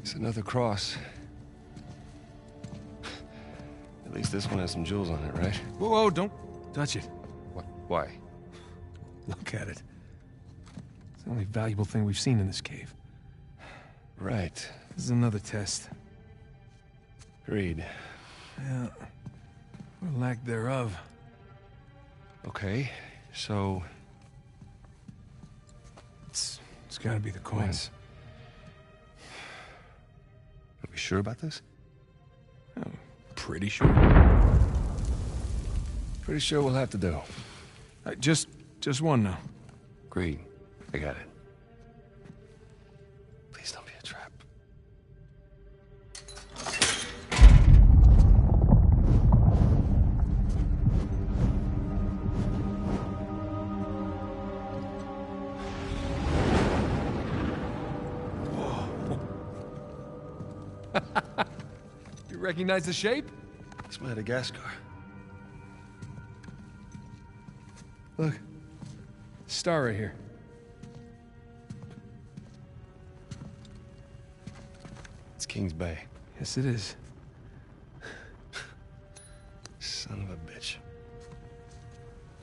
It's another cross. At least this one has some jewels on it, right? Whoa, whoa, don't touch it. What? Why? Look at it. It's the only valuable thing we've seen in this cave. Right. This is another test. Agreed. Yeah. Or lack thereof. Okay, so... It's gotta be the coins. Are we sure about this? I'm pretty sure. Pretty sure we'll have to do. Just one now. Agreed. I got it. Please don't be a trap. You recognize the shape? It's Madagascar. Look. Star right here. It's King's Bay. Yes, it is. Son of a bitch.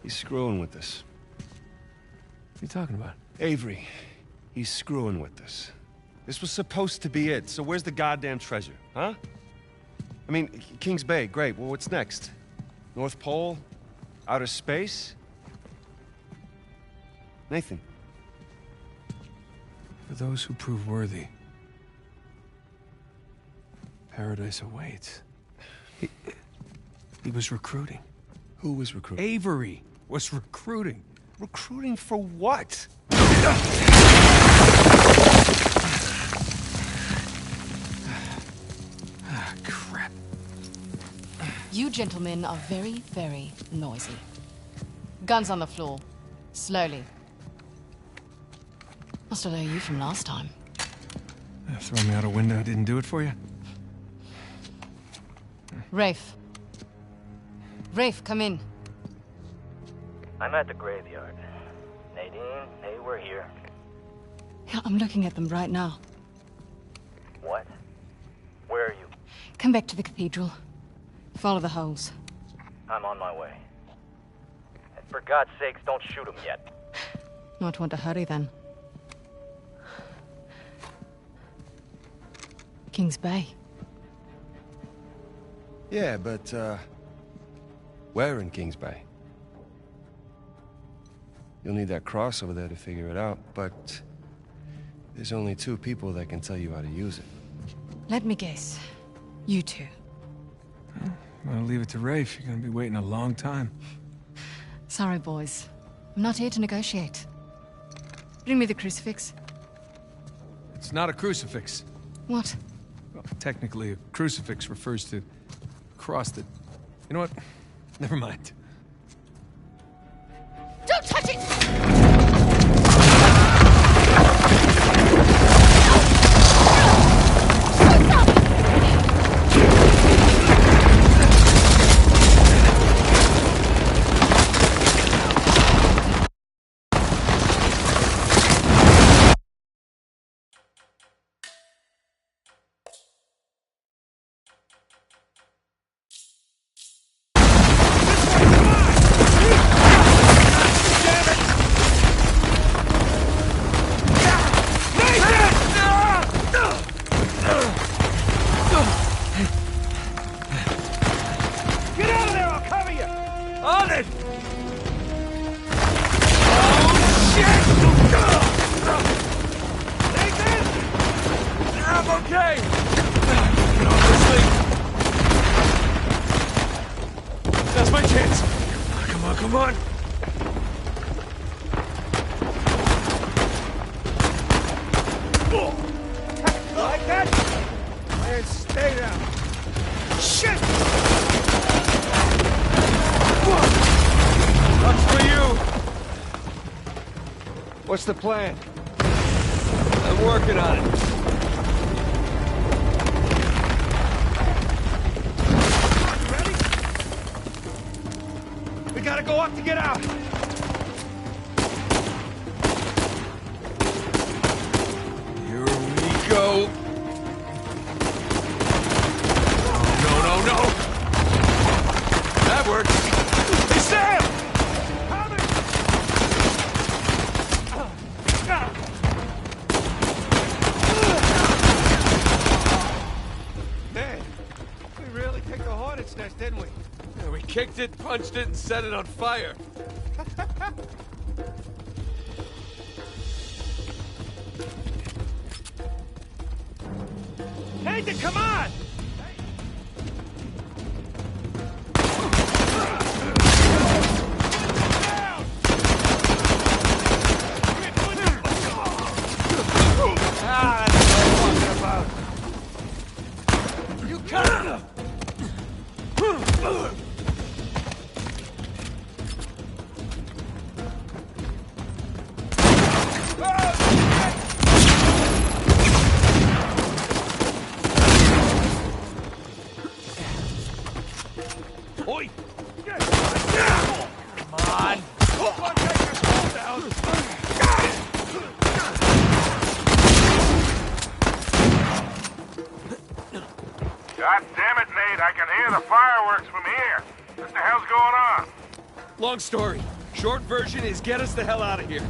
He's screwing with us. What are you talking about? Avery, he's screwing with us. This was supposed to be it, so where's the goddamn treasure, huh? I mean, King's Bay, great. Well, what's next? North Pole? Outer space? Nathan. For those who prove worthy, paradise awaits. He was recruiting. Who was recruiting? Avery was recruiting. Recruiting for what? Ah, crap. You gentlemen are very, very noisy. Guns on the floor. Slowly. Must have known you from last time. Throwing me out a window didn't do it for you? Rafe. Rafe, come in. I'm at the graveyard. Nadine, hey, we're here. Yeah, I'm looking at them right now. What? Where are you? Come back to the cathedral. Follow the holes. I'm on my way. And for God's sakes, don't shoot him yet. Not want to hurry then. King's Bay. Yeah, but, where in King's Bay? You'll need that cross over there to figure it out, but there's only 2 people that can tell you how to use it. Let me guess. You two. I'll leave it to Rafe. You're gonna be waiting a long time. Sorry, boys. I'm not here to negotiate. Bring me the crucifix. It's not a crucifix. What? Well, technically, a crucifix refers to a cross that... You know what? Never mind. Don't touch it! Come on! Like that? And stay down. Shit! That's for you. What's the plan? I'm working on it. You ready? We gotta go up to get out. Here we go. kicked it, punched it, and set it on fire. Nathan, come on! Ah, that's what I'm talking about. You can't! Oi! Come on! God damn it, Nate, I can hear the fireworks from here. What the hell's going on? Long story. Short version is get us the hell out of here.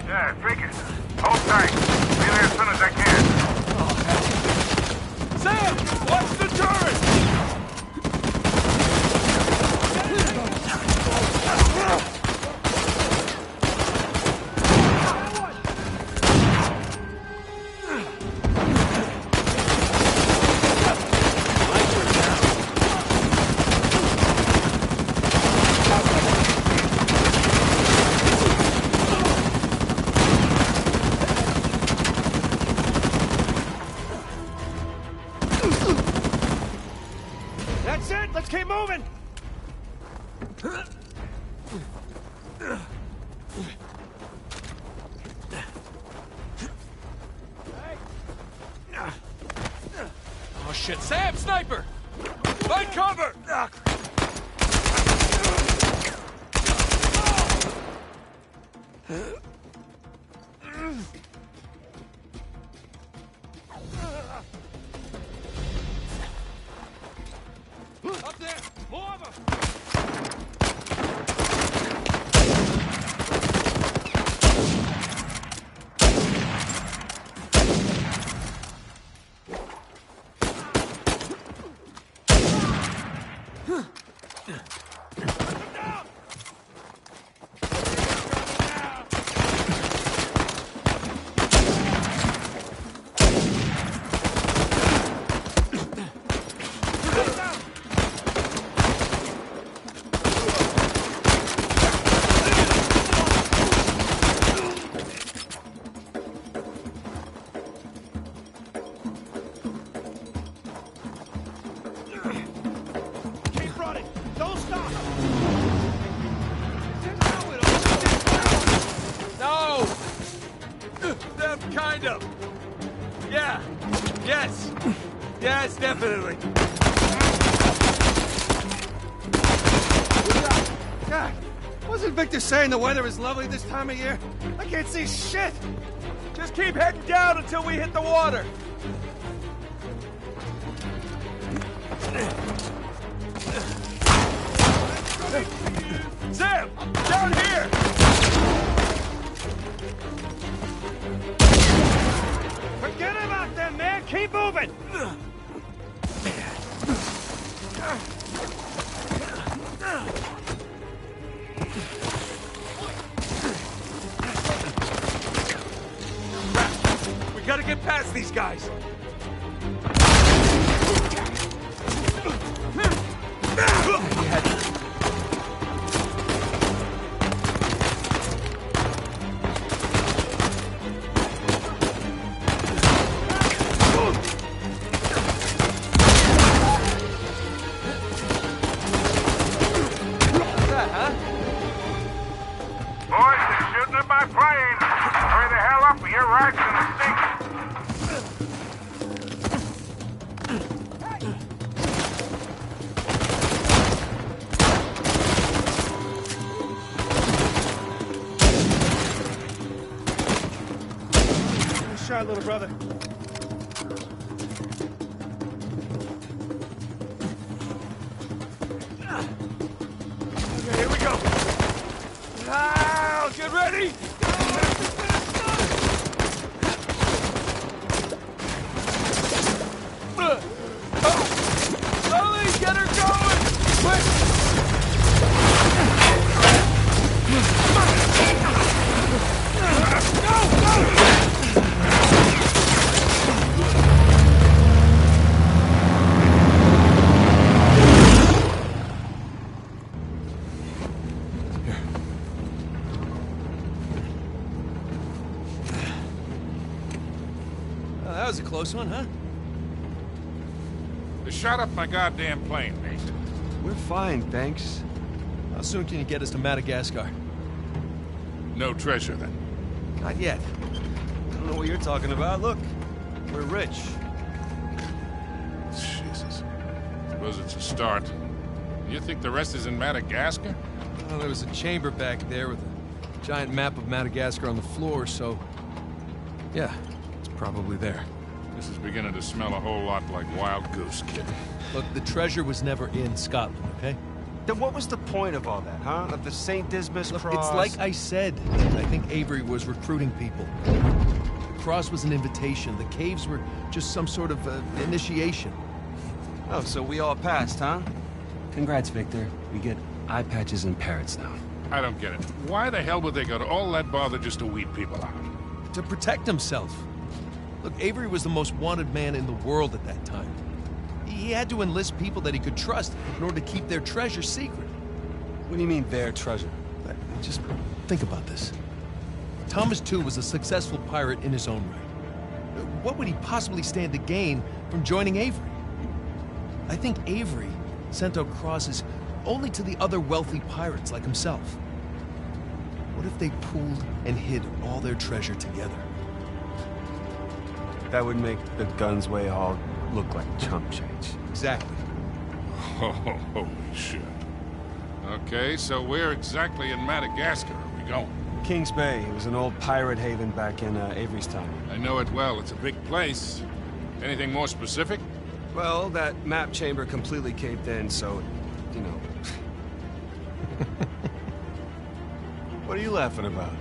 Yeah, figured. Hold tight. Be there as soon as I can. Sam! Watch the turret! That's it! Let's keep moving! Oh shit, Sam! Sniper! Find cover! Up there! More of them! Keep running! Don't stop! No! Them kind of. Yeah. Yes. Yes, definitely. God, wasn't Victor saying the weather is lovely this time of year? I can't see shit! Just keep heading down until we hit the water. Sam! Down here! Forget about them, man! Keep moving! We gotta get past these guys. Boys, they're shooting at my plane. Hurry the hell up or your ride's gonna sink. Nice shot, little brother. Okay, here we go. Now, get ready. Slowly, get her going. Quick. that was a close one, huh? They shot up my goddamn plane, Nate. We're fine, thanks. How soon can you get us to Madagascar? No treasure, then. Not yet. I don't know what you're talking about. Look, we're rich. Jesus. Suppose it's a start. You think the rest is in Madagascar? Well, there was a chamber back there with a giant map of Madagascar on the floor, so... yeah, it's probably there. This is beginning to smell a whole lot like Wild Goose, kid. Look, the treasure was never in Scotland, okay? Then what was the point of all that, huh? Of the St. Dismas Look, cross? it's like I said. I think Avery was recruiting people. The cross was an invitation. The caves were just some sort of initiation. Oh, so we all passed, huh? Congrats, Victor. We get eye patches and parrots now. I don't get it. Why the hell would they go to all that bother just to weed people out? To protect himself. Look, Avery was the most wanted man in the world at that time. He had to enlist people that he could trust in order to keep their treasure secret. What do you mean, their treasure? Just think about this. Thomas, too, was a successful pirate in his own right. What would he possibly stand to gain from joining Avery? I think Avery sent out crosses only to the other wealthy pirates like himself. What if they pooled and hid all their treasure together? That would make the Gunsway haul look like chump change. Exactly. Oh, holy shit. Okay, so where exactly in Madagascar are we going? Kings Bay. It was an old pirate haven back in Avery's time. I know it well. It's a big place. Anything more specific? Well, that map chamber completely caved in, so, you know. What are you laughing about?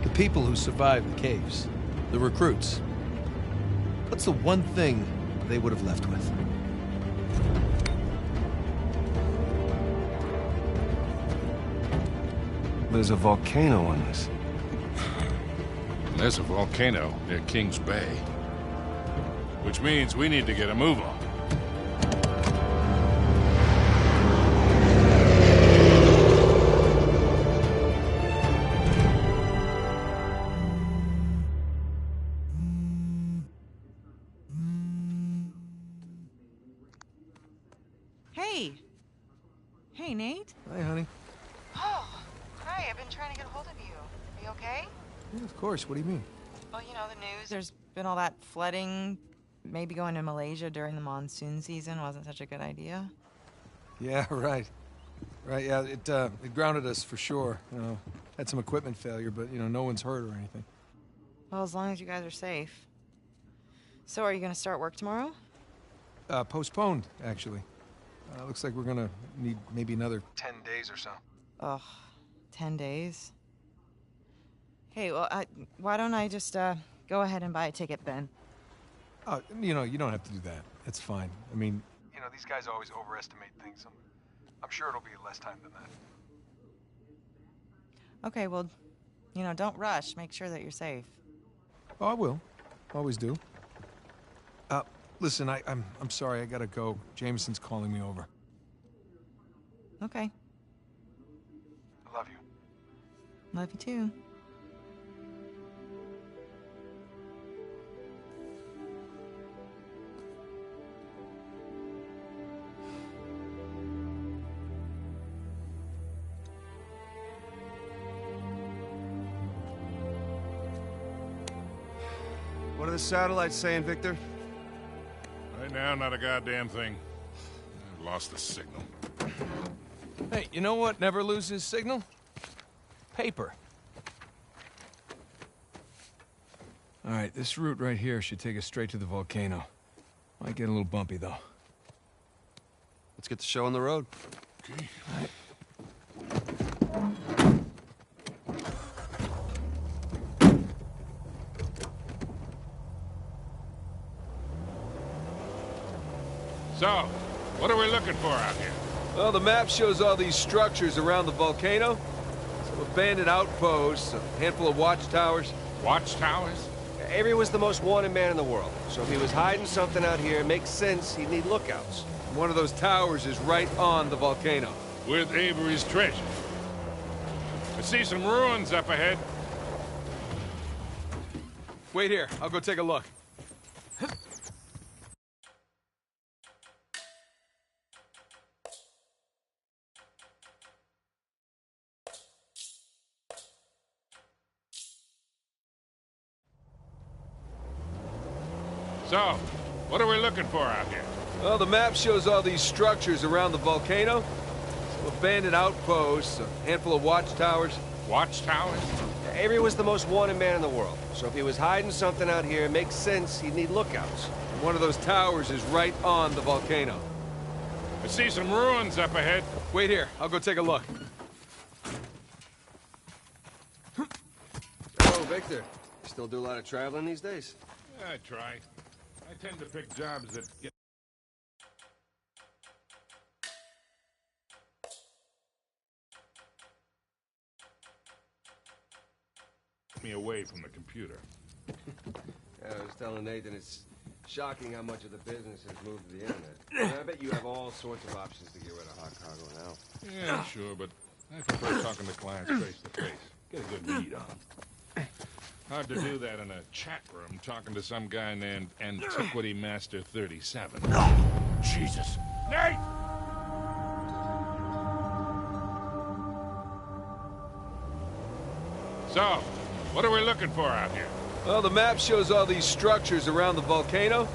The people who survived the caves, the recruits. What's the one thing they would have left with? There's a volcano on this. There's a volcano near Kings Bay. Which means we need to get a move on. Hey. Hey, Nate. Hi, honey. Oh, hi. I've been trying to get a hold of you. Are you okay? Yeah, of course. What do you mean? Well, you know, the news. There's been all that flooding. Maybe going to Malaysia during the monsoon season wasn't such a good idea. Yeah, right. Right, yeah, it grounded us for sure. You know, had some equipment failure, but, you know, no one's hurt or anything. Well, as long as you guys are safe. So, are you going to start work tomorrow? Postponed, actually. Looks like we're gonna need maybe another 10 days or so. Ugh, 10 days? Hey, well, why don't I just, go ahead and buy a ticket then? Oh, you know, you don't have to do that. It's fine. I mean, you know, these guys always overestimate things. I'm sure it'll be less time than that. Okay, well, you know, don't rush. Make sure that you're safe. Oh, I will. Always do. Listen, I'm sorry. I gotta go. Jameson's calling me over. Okay. I love you. Love you too. What are the satellites saying, Victor? Right now, not a goddamn thing. I've lost the signal. Hey, you know what never loses signal? Paper. All right, this route right here should take us straight to the volcano. Might get a little bumpy, though. Let's get the show on the road. Okay. So, what are we looking for out here? Well, the map shows all these structures around the volcano. Some abandoned outposts, a handful of watchtowers. Watchtowers? Avery was the most wanted man in the world, so if he was hiding something out here, it makes sense he'd need lookouts. One of those towers is right on the volcano. With Avery's treasure. I see some ruins up ahead. Wait here. I'll go take a look. So, what are we looking for out here? Well, the map shows all these structures around the volcano. Some abandoned outposts, a handful of watchtowers. Watchtowers? Avery was the most wanted man in the world, so if he was hiding something out here, it makes sense he'd need lookouts. And one of those towers is right on the volcano. I see some ruins up ahead. Wait here. I'll go take a look. Oh, Victor, you still do a lot of traveling these days? I try. I tend to pick jobs that get me away from the computer. Yeah, I was telling Nathan it's shocking how much of the business has moved to the internet. I bet you have all sorts of options to get rid of hot cargo now. Yeah, sure, but I prefer talking to clients face to face. Get a good read on them. Hard to do that in a chat room talking to some guy named Antiquity Master 37. Jesus. Nate! So, what are we looking for out here? Well, the map shows all these structures around the volcano.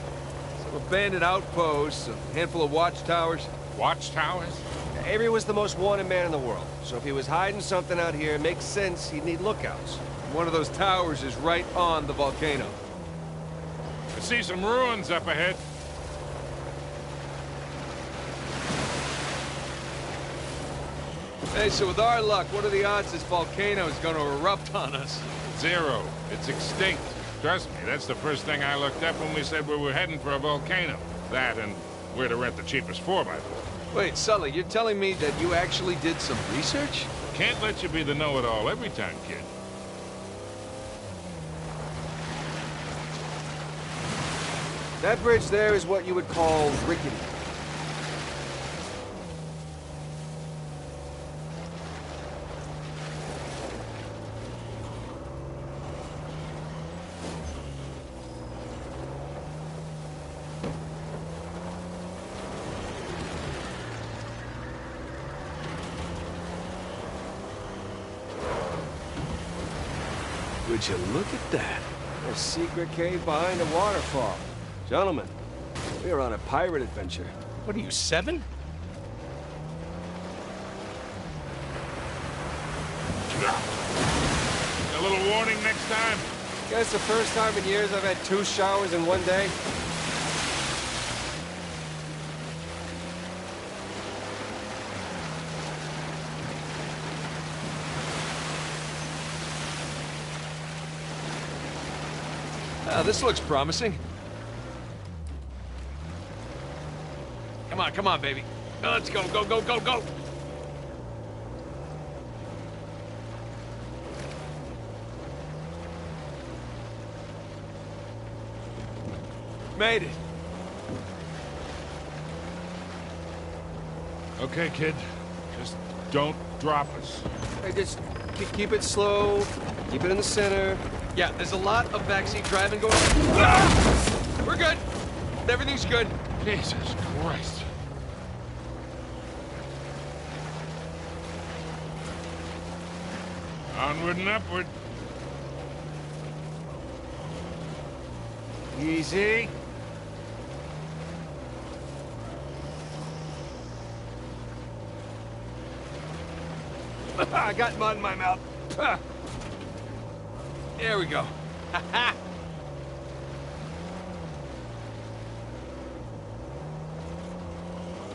Some abandoned outposts, a handful of watchtowers. Watchtowers? Avery was the most wanted man in the world, so if he was hiding something out here, it makes sense he'd need lookouts. And one of those towers is right on the volcano. I see some ruins up ahead. Hey, so with our luck, what are the odds this volcano is going to erupt on us? 0. It's extinct. Trust me, that's the first thing I looked up when we said we were heading for a volcano. That and where to rent the cheapest 4x4. Wait, Sully, you're telling me that you actually did some research? Can't let you be the know-it-all every time, kid. That bridge there is what you would call rickety. Would you look at that? A secret cave behind a waterfall. Gentlemen, we are on a pirate adventure. What are you, 7? A little warning next time. Guess the first time in years I've had 2 showers in one day. This looks promising. Come on, baby. Let's go, go, go, go, go! Made it. Okay, kid. Just don't drop us. Hey, just keep it slow. Keep it in the center. Yeah, there's a lot of backseat driving going on. Ah! We're good. Everything's good. Jesus Christ. Onward and upward. Easy. I got mud in my mouth. There we go. Ha-ha!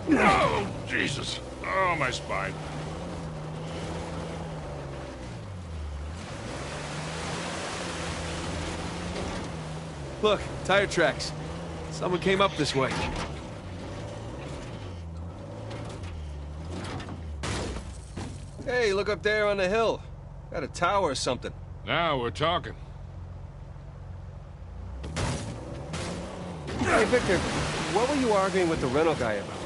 Oh, Jesus. Oh, my spine. Look, tire tracks. Someone came up this way. Hey, look up there on the hill. Got a tower or something. Now we're talking. Hey, Victor, what were you arguing with the rental guy about?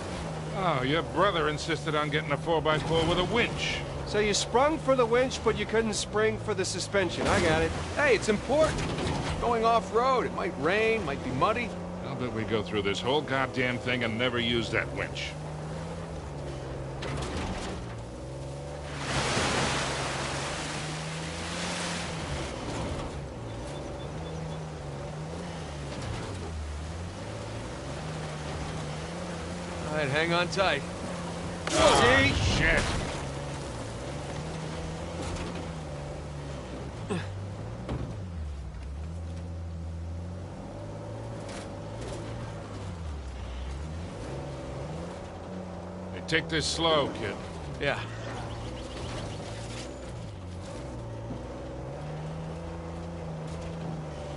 Oh, your brother insisted on getting a 4x4 with a winch. So you sprung for the winch, but you couldn't spring for the suspension. I got it. Hey, it's important. going off-road. It might rain, might be muddy. I'll bet we go through this whole goddamn thing and never use that winch. All right, hang on tight. Oh, shit. Hey, take this slow, kid. Yeah.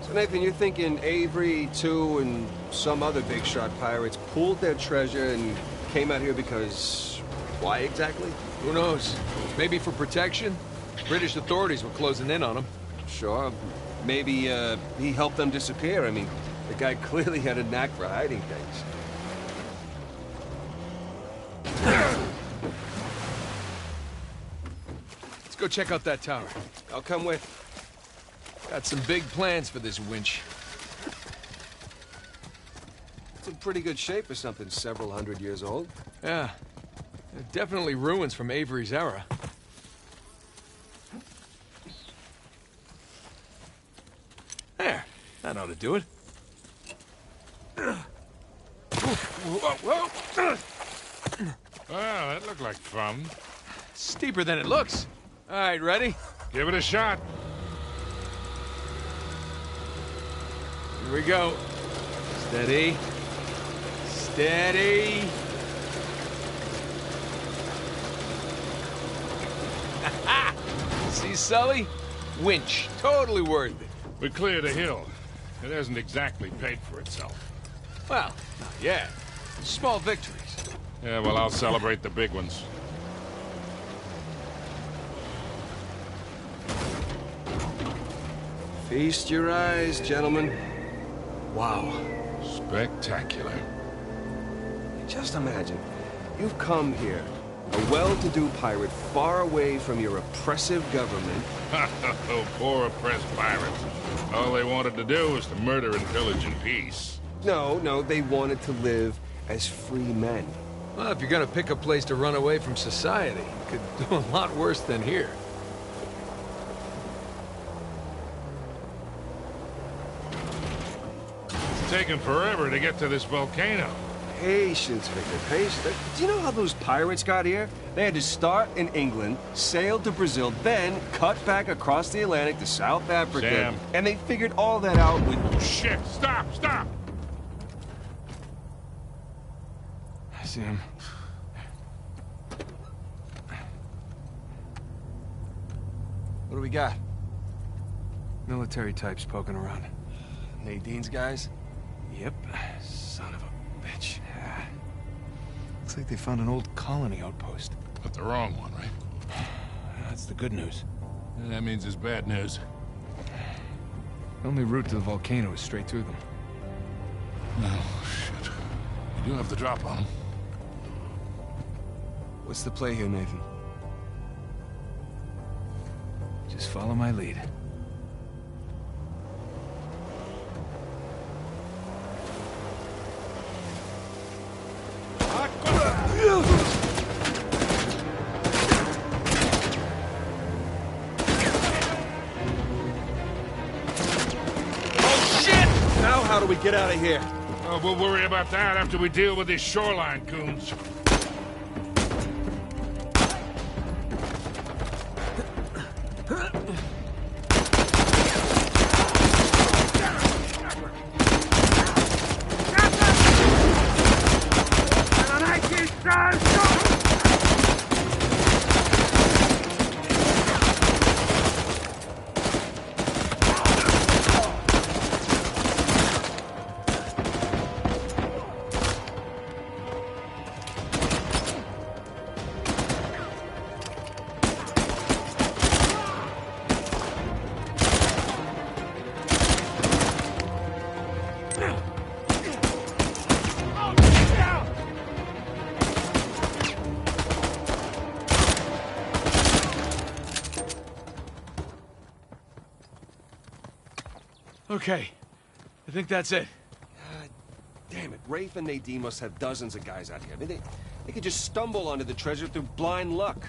So, Nathan, you're thinking Avery, too, and some other big shot pirates pooled their treasure and came out here because... why exactly? Who knows? Maybe for protection? British authorities were closing in on them. Sure. Maybe, he helped them disappear. I mean, the guy clearly had a knack for hiding things. Let's go check out that tower. I'll come with. Got some big plans for this winch. It's in pretty good shape for something several hundred years old. Yeah. Definitely ruins from Avery's era. There. That ought to do it. Well, that looked like fun. Steeper than it looks. All right, ready? Give it a shot. Here we go. Steady. Steady. See, Sully? Winch. Totally worth it. We cleared a hill. It hasn't exactly paid for itself. Well, not yet. Small victories. Yeah, well, I'll celebrate the big ones. Feast your eyes, gentlemen. Wow. Spectacular. Just imagine, you've come here, a well-to-do pirate far away from your oppressive government. Oh, poor oppressed pirates. All they wanted to do was to murder and pillage in peace. No, they wanted to live as free men. Well, if you're gonna pick a place to run away from society, you could do a lot worse than here. It's taken forever to get to this volcano. Patience, Victor, patience. Do you know how those pirates got here? They had to start in England, sail to Brazil, then cut back across the Atlantic to South Africa. Sam. And they figured all that out with... Shit, stop! Sam. What do we got? Military types poking around. Nadine's guys? Yep. Son of a bitch. Looks like they found an old colony outpost. But the wrong one, right? That's the good news. That means it's bad news. The only route to the volcano is straight through them. Oh, shit. You do have the drop on them. What's the play here, Nathan? Just follow my lead. Now how do we get out of here? Oh, we'll worry about that after we deal with these shoreline goons. Okay. I think that's it. Damn it, Rafe and Nadine must have dozens of guys out here. I mean, they could just stumble onto the treasure through blind luck.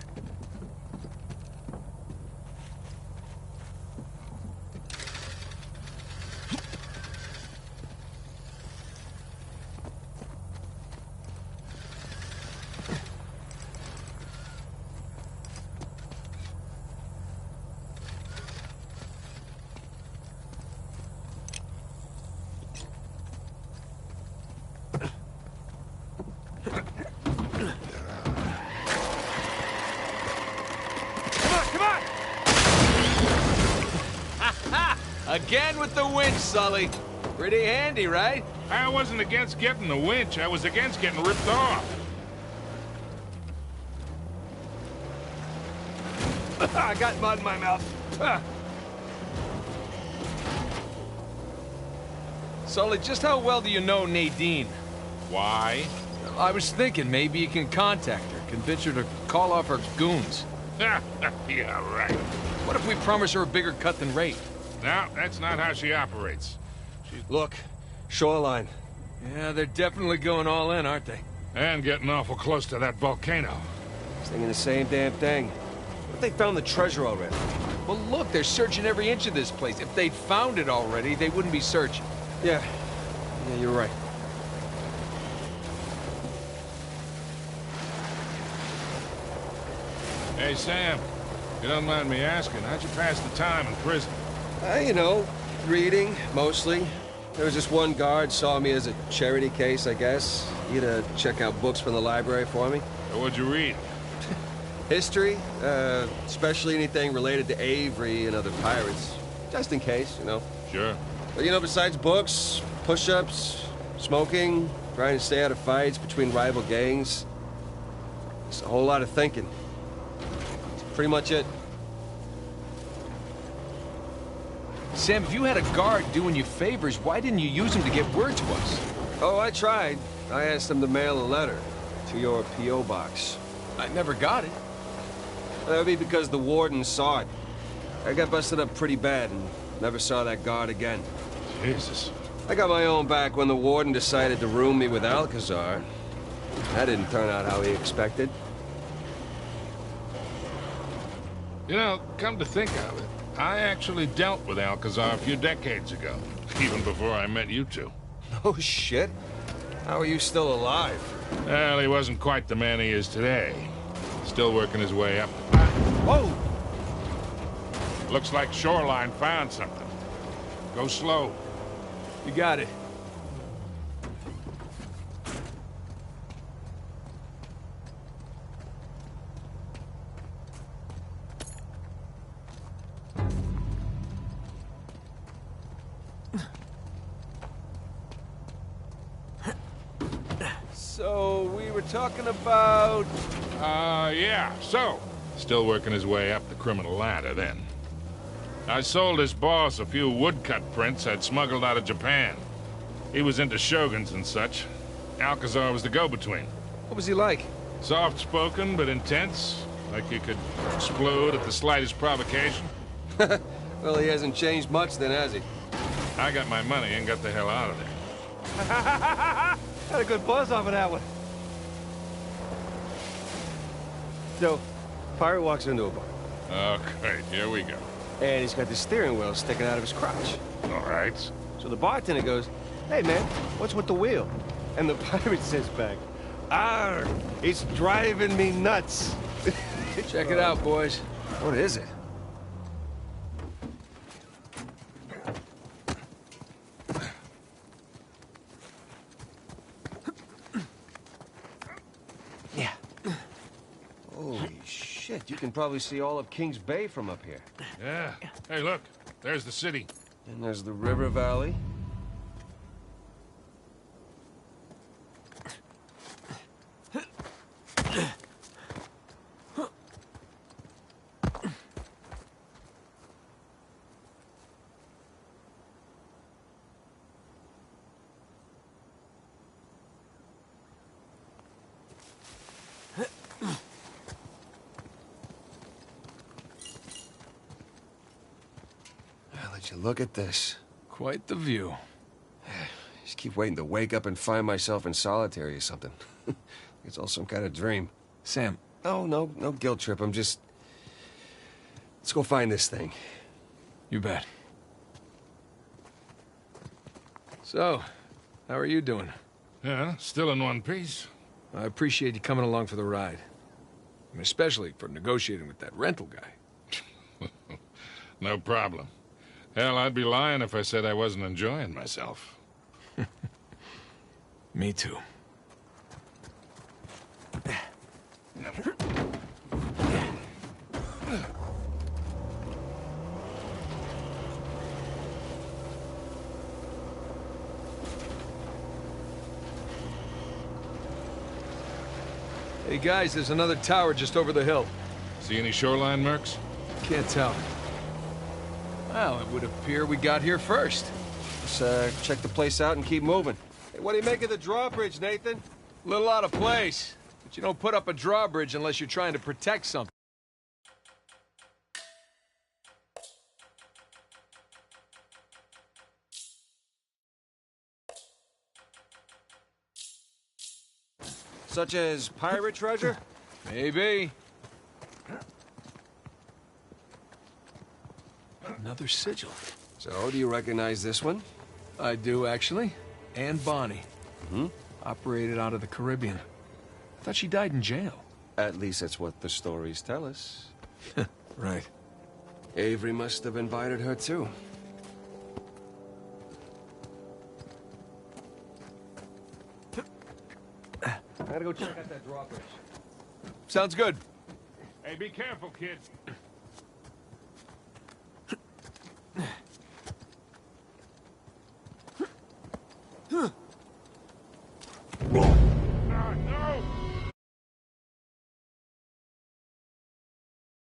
Again with the winch, Sully. Pretty handy, right? I wasn't against getting the winch. I was against getting ripped off. I got mud in my mouth. Sully, just how well do you know Nadine? Why? I was thinking maybe you can contact her, convince her to call off her goons. Yeah, right. What if we promise her a bigger cut than Rafe? No, that's not how she operates. Look, shoreline. Yeah, they're definitely going all in, aren't they? And getting awful close to that volcano. Thinking the same damn thing. What if they found the treasure already? Well, look, they're searching every inch of this place. If they'd found it already, they wouldn't be searching. Yeah, you're right. Hey, Sam, you don't mind me asking, how'd you pass the time in prison? You know, reading, mostly. There was just one guard saw me as a charity case, I guess. He'd check out books from the library for me. So what'd you read? History, especially anything related to Avery and other pirates. Just in case, you know. Sure. But, you know, besides books, push-ups, smoking, trying to stay out of fights between rival gangs, it's a whole lot of thinking. That's pretty much it. Sam, if you had a guard doing you favors, why didn't you use him to get word to us? Oh, I tried. I asked them to mail a letter to your P.O. box. I never got it. That would be because the warden saw it. I got busted up pretty bad and never saw that guard again. Jesus. I got my own back when the warden decided to room me with Alcazar. That didn't turn out how he expected. You know, come to think of it, I actually dealt with Alcazar a few decades ago, even before I met you two. Oh, shit. How are you still alive? Well, he wasn't quite the man he is today. Still working his way up. Whoa! Looks like Shoreline found something. Go slow. You got it. So, we were talking about... Yeah, so. Still working his way up the criminal ladder then. I sold his boss a few woodcut prints I'd smuggled out of Japan. He was into shoguns and such. Alcazar was the go-between. What was he like? Soft-spoken but intense, like he could explode at the slightest provocation. Well, he hasn't changed much then, has he? I got my money and got the hell out of there. Had a good buzz off of that one. So, pirate walks into a bar. Oh, great. Here we go. And he's got the steering wheel sticking out of his crotch. All right. So the bartender goes, "Hey, man, what's with the wheel?" And the pirate says back, "Arr, it's driving me nuts." Check it out, boys. What is it? Yeah. Holy shit, you can probably see all of Kings Bay from up here. Yeah. Hey, look. There's the city. And there's the river valley. Look at this. Quite the view. Just keep waiting to wake up and find myself in solitary or something. It's all some kind of dream. Sam. No guilt trip. I'm just... Let's go find this thing. You bet. So, how are you doing? Yeah, still in one piece. I appreciate you coming along for the ride. And especially for negotiating with that rental guy. No problem. Hell, I'd be lying if I said I wasn't enjoying myself. Me too. Hey guys, there's another tower just over the hill. See any shoreline mercs? Can't tell. Well, it would appear we got here first. Let's check the place out and keep moving. Hey, what do you make of the drawbridge, Nathan? A little out of place. But you don't put up a drawbridge unless you're trying to protect something. Such as pirate treasure? Maybe. Another sigil. So, do you recognize this one? I do, actually. Anne Bonny. Hmm? Operated out of the Caribbean. I thought she died in jail. At least that's what the stories tell us. Right. Avery must have invited her, too. I gotta go check out that drawbridge. Sounds good. Hey, be careful, kid.